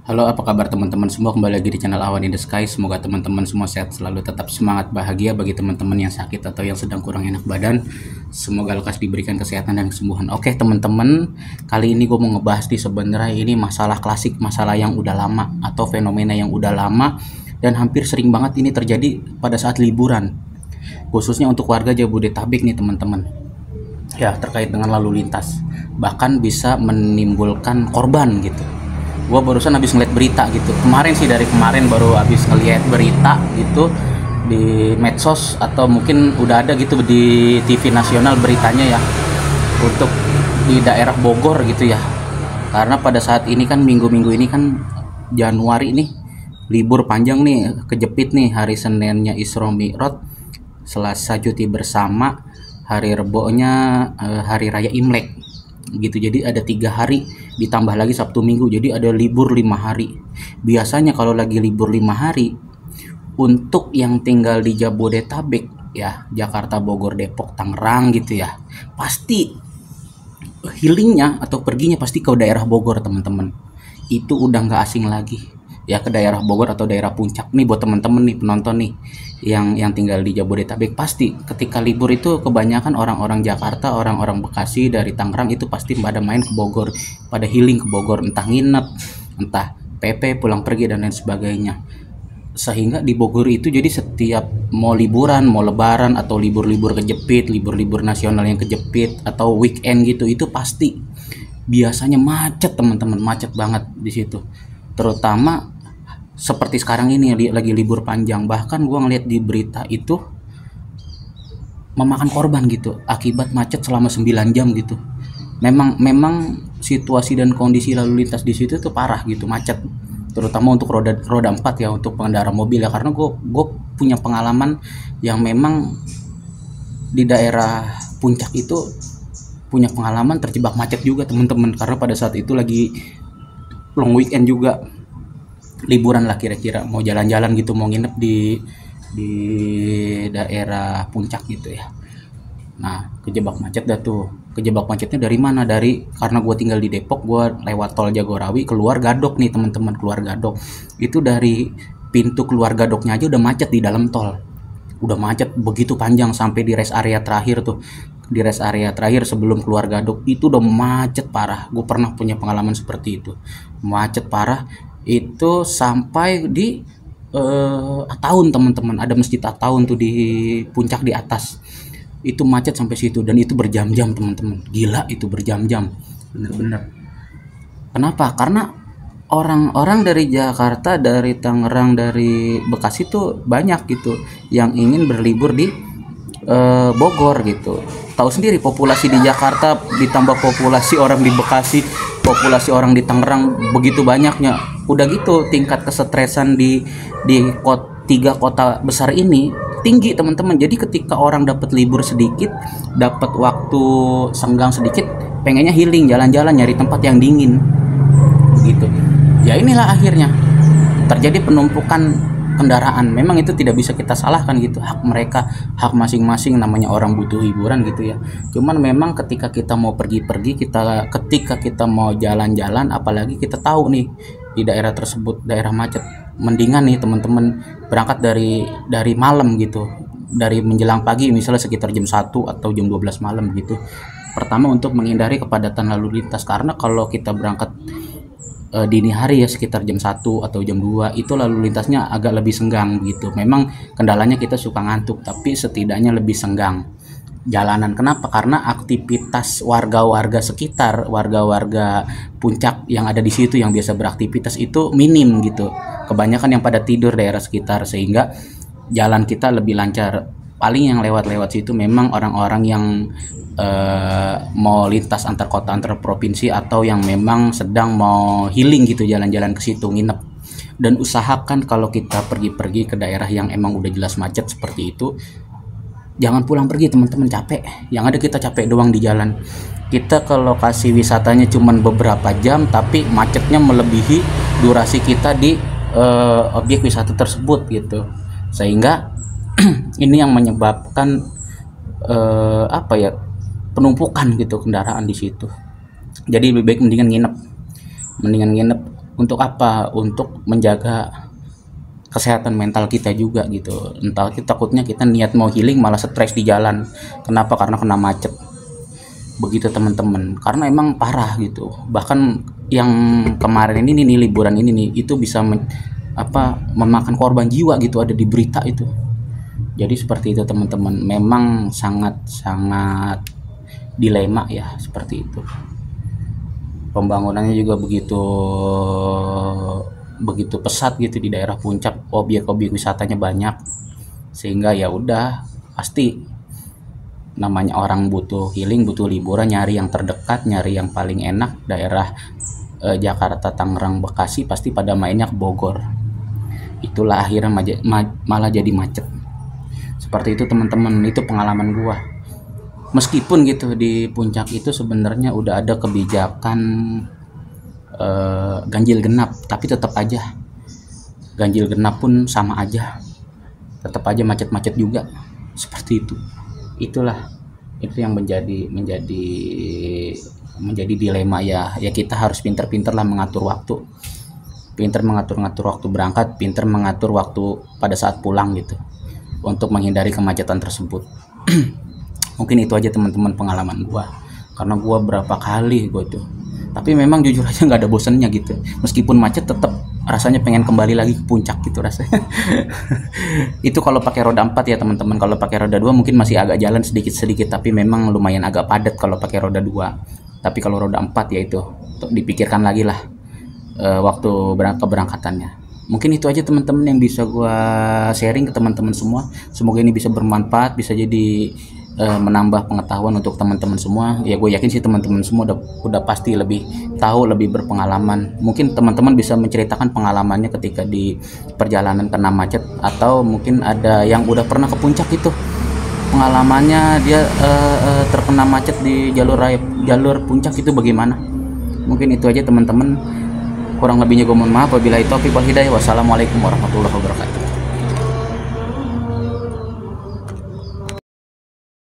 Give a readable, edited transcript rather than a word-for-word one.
Halo, apa kabar teman-teman semua? Kembali lagi di channel Awan in the Sky. Semoga teman-teman semua sehat selalu, tetap semangat, bahagia. Bagi teman-teman yang sakit atau yang sedang kurang enak badan, semoga lekas diberikan kesehatan dan kesembuhan. Oke teman-teman, kali ini gue mau ngebahas sebenarnya ini masalah klasik, masalah yang udah lama atau fenomena yang udah lama dan hampir sering banget ini terjadi pada saat liburan, khususnya untuk warga Jabodetabek nih teman-teman. Ya, terkait dengan lalu lintas, bahkan bisa menimbulkan korban gitu. Gua barusan habis ngeliat berita gitu, dari kemarin baru habis ngeliat berita gitu di medsos, atau mungkin udah ada gitu di TV nasional beritanya ya, untuk di daerah Bogor gitu ya. Karena pada saat ini kan minggu-minggu ini kan Januari nih, libur panjang nih, kejepit nih, hari Seninnya Isra Mi'raj, Selasa cuti bersama, hari Rebonya hari raya Imlek gitu. Jadi ada 3 hari ditambah lagi Sabtu Minggu, jadi ada libur 5 hari. Biasanya kalau lagi libur 5 hari, untuk yang tinggal di Jabodetabek ya, Jakarta, Bogor, Depok, Tangerang gitu ya, pasti healingnya atau perginya pasti ke daerah Bogor teman-teman. Itu udah nggak asing lagi ya, ke daerah Bogor atau daerah Puncak nih. Buat teman-teman nih penonton nih yang tinggal di Jabodetabek, pasti ketika libur itu kebanyakan orang-orang Jakarta, orang-orang Bekasi, dari Tangerang itu pasti pada main ke Bogor, pada healing ke Bogor, entah nginep, entah PP, pulang pergi dan lain sebagainya. Sehingga di Bogor itu jadi setiap mau liburan, mau lebaran atau libur-libur kejepit, libur-libur nasional yang kejepit atau weekend gitu, itu pasti biasanya macet teman-teman, macet banget di situ. Terutama seperti sekarang ini lagi libur panjang, bahkan gua ngeliat di berita itu memakan korban gitu akibat macet selama 9 jam gitu. Memang situasi dan kondisi lalu lintas di situ tuh parah gitu, macet. Terutama untuk roda 4 ya, untuk pengendara mobil ya, karena gue punya pengalaman yang memang di daerah Puncak itu punya pengalaman terjebak macet juga teman-teman, karena pada saat itu lagi long weekend juga, liburan lah kira-kira, mau jalan-jalan gitu, mau nginep di daerah Puncak gitu ya. Nah, kejebak macet dah tuh. Kejebak macetnya dari mana? Karena gue tinggal di Depok, gue lewat tol Jagorawi keluar Gadok nih teman-teman, keluar Gadok. Itu dari pintu keluar Gadoknya aja udah macet di dalam tol. Udah macet begitu panjang sampai di rest area terakhir tuh. Di rest area terakhir sebelum keluar Gadok itu udah macet parah. Gue pernah punya pengalaman seperti itu. Macet parah itu sampai di Ataun teman-teman. Ada masjid Ataun tuh di puncak di atas. Itu macet sampai situ dan itu berjam-jam teman-teman. Gila, itu berjam-jam, bener-bener. Kenapa? Karena orang-orang dari Jakarta, dari Tangerang, dari Bekasi tuh banyak gitu yang ingin berlibur di Bogor gitu. Tahu sendiri populasi di Jakarta ditambah populasi orang di Bekasi, populasi orang di Tangerang begitu banyaknya. Udah gitu tingkat kesetresan di 3 kota besar ini tinggi teman-teman. Jadi ketika orang dapat libur sedikit, dapat waktu senggang sedikit, pengennya healing, jalan-jalan, nyari tempat yang dingin gitu. Ya inilah akhirnya terjadi penumpukan kendaraan. Memang itu tidak bisa kita salahkan gitu, hak mereka, hak masing-masing, namanya orang butuh hiburan gitu ya. Cuman memang ketika kita mau pergi-pergi, ketika kita mau jalan-jalan, apalagi kita tahu nih di daerah tersebut daerah macet, mendingan nih teman-teman berangkat dari malam gitu, dari menjelang pagi, misalnya sekitar jam 1 atau jam 12 malam gitu. Pertama untuk menghindari kepadatan lalu lintas, karena kalau kita berangkat dini hari ya, sekitar jam 1 atau jam 2 itu lalu lintasnya agak lebih senggang gitu. Memang kendalanya kita suka ngantuk, tapi setidaknya lebih senggang jalanan. Kenapa? Karena aktivitas warga-warga sekitar, warga-warga Puncak yang ada di situ yang biasa beraktivitas itu minim gitu. Kebanyakan yang pada tidur daerah sekitar, sehingga jalan kita lebih lancar. Paling yang lewat-lewat situ memang orang-orang yang mau lintas antar kota, antar provinsi, atau yang memang sedang mau healing gitu, jalan-jalan ke situ, nginep. Dan usahakan kalau kita pergi-pergi ke daerah yang emang udah jelas macet seperti itu, jangan pulang pergi teman-teman, capek. Yang ada kita capek doang di jalan. Kita ke lokasi wisatanya cuman beberapa jam, tapi macetnya melebihi durasi kita di objek wisata tersebut gitu. Sehingga ini yang menyebabkan penumpukan gitu kendaraan di situ. Jadi lebih baik mendingan nginep Untuk apa? Untuk menjaga kesehatan mental kita juga gitu. Entah kita takutnya kita niat mau healing malah stres di jalan. Kenapa? Karena kena macet. Begitu teman-teman. Karena emang parah gitu. Bahkan yang kemarin ini nih liburan ini nih itu bisa memakan korban jiwa gitu, ada di berita itu. Jadi seperti itu teman-teman. Memang sangat-sangat dilema ya seperti itu. Pembangunannya juga begitu begitu pesat gitu di daerah puncak, objek-objek wisatanya banyak, sehingga ya udah pasti namanya orang butuh healing, butuh liburan, nyari yang terdekat, nyari yang paling enak. Daerah Jakarta, Tangerang, Bekasi pasti pada mainnya ke Bogor. Itulah akhirnya malah jadi macet seperti itu teman-teman. Itu pengalaman gua. Meskipun gitu di puncak itu sebenarnya udah ada kebijakan ganjil genap, tapi tetap aja ganjil genap pun sama aja, tetap aja macet-macet juga seperti itu. Itulah itu yang menjadi dilema ya. Ya kita harus pinter-pinter lah mengatur waktu, pinter mengatur waktu berangkat, pinter mengatur waktu pada saat pulang gitu, untuk menghindari kemacetan tersebut. Mungkin itu aja teman-teman pengalaman gua, karena gua berapa kali gua itu, tapi memang jujur aja nggak ada bosannya gitu. Meskipun macet tetap rasanya pengen kembali lagi ke puncak gitu rasanya. Itu kalau pakai roda 4 ya teman-teman. Kalau pakai roda 2 mungkin masih agak jalan sedikit-sedikit, tapi memang lumayan agak padat kalau pakai roda 2. Tapi kalau roda 4 ya itu dipikirkan lagi lah waktu keberangkatannya. Mungkin itu aja teman-teman yang bisa gua sharing ke teman-teman semua. Semoga ini bisa bermanfaat, bisa jadi menambah pengetahuan untuk teman-teman semua. Ya gue yakin sih teman-teman semua udah pasti lebih tahu, lebih berpengalaman. Mungkin teman-teman bisa menceritakan pengalamannya ketika di perjalanan kena macet, atau mungkin ada yang udah pernah ke puncak itu pengalamannya dia terkena macet di jalur puncak itu bagaimana. Mungkin itu aja teman-teman. Kurang lebihnya gue mohon maaf. Wabillahi taufiq wal hidayah. Wassalamualaikum warahmatullahi wabarakatuh.